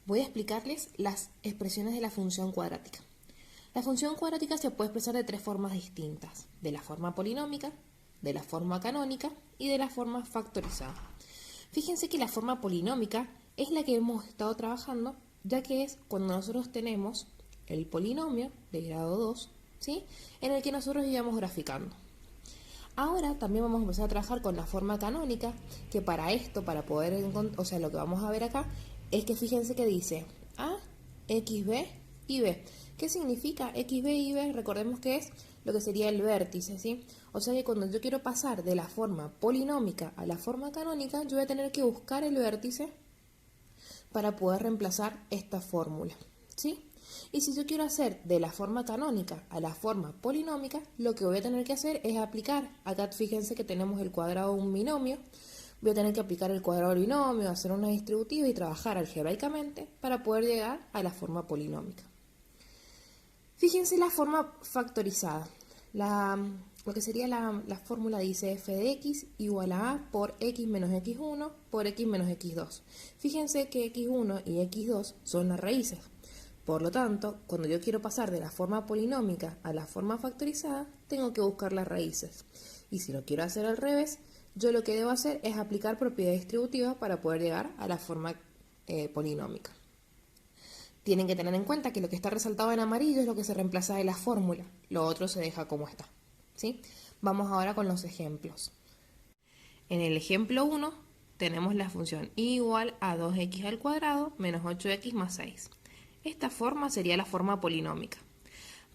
voy a explicarles las expresiones de la función cuadrática. La función cuadrática se puede expresar de tres formas distintas: de la forma polinómica, de la forma canónica y de la forma factorizada. Fíjense que la forma polinómica es la que hemos estado trabajando, ya que es cuando nosotros tenemos el polinomio de grado 2, ¿sí?, en el que nosotros íbamos graficando. Ahora también vamos a empezar a trabajar con la forma canónica, que para esto, para poder encontrar, o sea, lo que vamos a ver acá es que fíjense que dice A, X, B y B. ¿Qué significa X, B y B? Recordemos que es lo que sería el vértice, ¿sí? O sea que cuando yo quiero pasar de la forma polinómica a la forma canónica, yo voy a tener que buscar el vértice para poder reemplazar esta fórmula, ¿sí? Y si yo quiero hacer de la forma canónica a la forma polinómica, lo que voy a tener que hacer es aplicar. Acá fíjense que tenemos el cuadrado de un binomio. Voy a tener que aplicar el cuadrado del binomio, hacer una distributiva y trabajar algebraicamente para poder llegar a la forma polinómica. Fíjense la forma factorizada. Lo que sería la fórmula dice f de x igual a a por x menos x1 por x menos x2. Fíjense que x1 y x2 son las raíces. Por lo tanto, cuando yo quiero pasar de la forma polinómica a la forma factorizada, tengo que buscar las raíces. Y si lo quiero hacer al revés, yo lo que debo hacer es aplicar propiedad distributiva para poder llegar a la forma polinómica. Tienen que tener en cuenta que lo que está resaltado en amarillo es lo que se reemplaza de la fórmula. Lo otro se deja como está, ¿sí? Vamos ahora con los ejemplos. En el ejemplo 1 tenemos la función y igual a 2x al cuadrado menos 8x más 6. Esta forma sería la forma polinómica.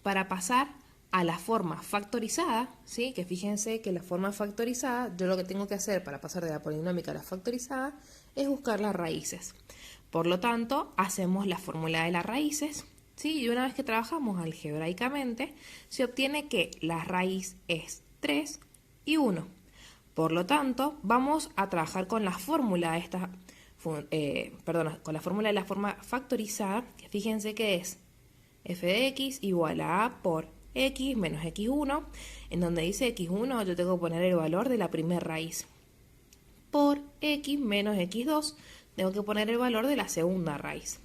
Para pasar a la forma factorizada, ¿sí?, que fíjense que la forma factorizada, yo lo que tengo que hacer para pasar de la polinómica a la factorizada es buscar las raíces. Por lo tanto, hacemos la fórmula de las raíces, ¿sí?, y una vez que trabajamos algebraicamente, se obtiene que la raíz es 3 y 1. Por lo tanto, vamos a trabajar con la fórmula de esta con la fórmula de la forma factorizada, que fíjense que es f de x igual a a por x menos x1, en donde dice x1 yo tengo que poner el valor de la primera raíz, por x menos x2 tengo que poner el valor de la segunda raíz.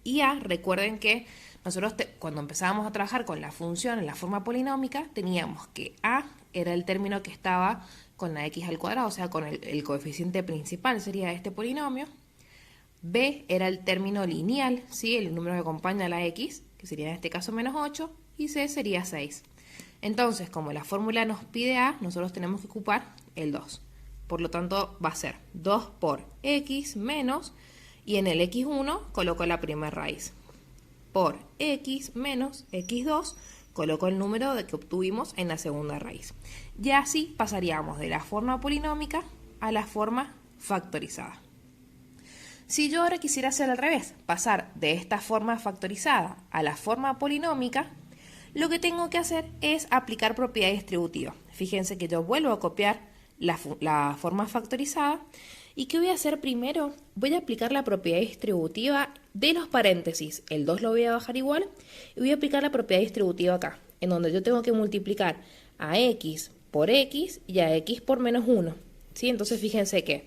Y a, recuerden que nosotros cuando empezábamos a trabajar con la función en la forma polinómica, teníamos que a era el término que estaba con la x al cuadrado, o sea, con el coeficiente principal sería este polinomio. B era el término lineal, ¿sí?, el número que acompaña a la x, que sería en este caso menos 8, y C sería 6. Entonces, como la fórmula nos pide a, nosotros tenemos que ocupar el 2. Por lo tanto, va a ser 2 por x menos, y en el x1 coloco la primera raíz, por x menos x2, coloco el número que obtuvimos en la segunda raíz. Y así pasaríamos de la forma polinómica a la forma factorizada. Si yo ahora quisiera hacer al revés, pasar de esta forma factorizada a la forma polinómica, lo que tengo que hacer es aplicar propiedad distributiva. Fíjense que yo vuelvo a copiar la forma factorizada. ¿Y qué voy a hacer primero? Voy a aplicar la propiedad distributiva de los paréntesis. El 2 lo voy a bajar igual y voy a aplicar la propiedad distributiva acá, en donde yo tengo que multiplicar a x por x y a x por menos 1. ¿Sí? Entonces fíjense que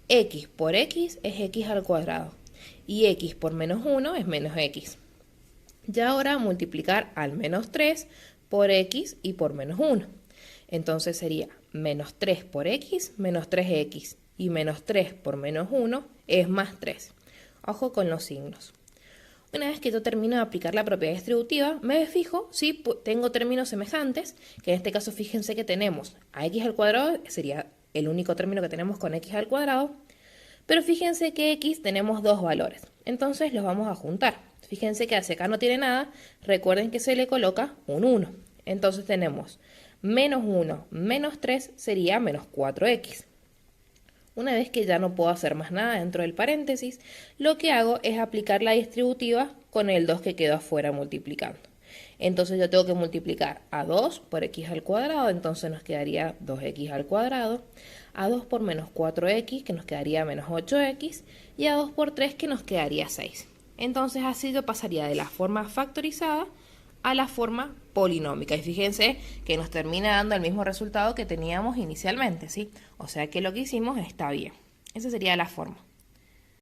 x por x es x al cuadrado y x por menos 1 es menos x. Y ahora multiplicar al menos 3 por x y por menos 1. Entonces sería menos 3 por x menos 3x. Y menos 3 por menos 1 es más 3. Ojo con los signos. Una vez que yo termino de aplicar la propiedad distributiva, me fijo si tengo términos semejantes, que en este caso fíjense que tenemos a x al cuadrado, sería el único término que tenemos con x al cuadrado, pero fíjense que x tenemos dos valores, entonces los vamos a juntar. Fíjense que hacia acá no tiene nada, recuerden que se le coloca un 1. Entonces tenemos menos 1 menos 3 sería menos 4x. Una vez que ya no puedo hacer más nada dentro del paréntesis, lo que hago es aplicar la distributiva con el 2 que quedó afuera multiplicando. Entonces yo tengo que multiplicar a 2 por x al cuadrado, entonces nos quedaría 2x al cuadrado, a 2 por menos 4x, que nos quedaría menos 8x, y a 2 por 3, que nos quedaría 6. Entonces así yo pasaría de la forma factorizada a la forma polinómica. Y fíjense que nos termina dando el mismo resultado que teníamos inicialmente, ¿sí? O sea que lo que hicimos está bien. Esa sería la forma.